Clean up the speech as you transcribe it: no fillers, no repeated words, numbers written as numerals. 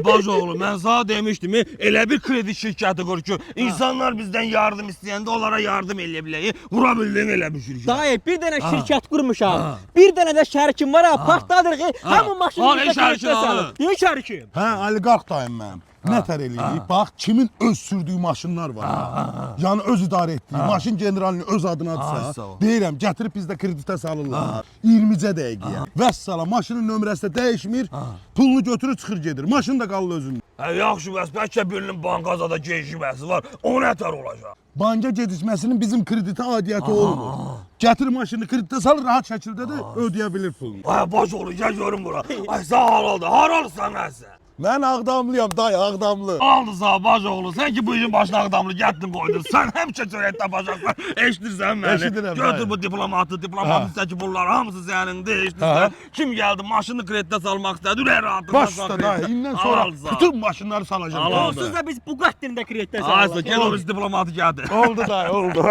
Baş oğlum, mən sana demişdim, elə bir kredi şirkəti qur ki, insanlar bizdən yardım istəyəndə onlara yardım eləyə biləyik. Qura bildin elə bir şirkət. Dayı bir dənə şirkət qurmuşam. Bir dənə də şərikim var ha, partladır ki, hamı maşını Al, şərikin alın. Niyə şərikim? Hə, oliqarx dayım mənim. Nətər eləyib? Bax, kimin öz sürdüyü maşınlar var. Yəni öz idarə etdiyi, maşın generalinin öz adınadırsa, deyirəm, gətirib bizdə kreditə salırlar. 20-cə dəqiqəyə. Vəssala, maşının nömrəsi də dəyişmir, pulunu götürür çıxır gedir. Maşın da qalır özündə. Yaxşı, bəs bəlkə birinin bankazada gecikməsi var, o nətər olacaq? Banka gecikməsinin bizim kreditə aidiyyəti olmur. Gətir maşını kreditə salır, rahat şəkildə də ödəyə bilir pulunu. Baş oğlum, gəl görüm bura. Ay, sağ ol, haralsan nəsə? Mən Ağdamlıyam dayı, Ağdamlı. Aldı sağ baş oğlu, sən ki bu işin başına Ağdamlı gəldin qoydun. Sən həmişə çörək tapacaqsan, eşidirsən məni. Eşidirəm, Götür dayı. bu diplomatı, diplomatistəki pullar hamısı sənindir, eşidirsən. Kim gəldi maşını kreditə salmaq istədi, ürək rahatından Başla dayı, indən sonra bütün maşınları salacağım. Onsuz da biz Bugatti'ni də kreditə Aysa, salırıq. gel o biz diplomatı gəldi. Oldu dayı, oldu.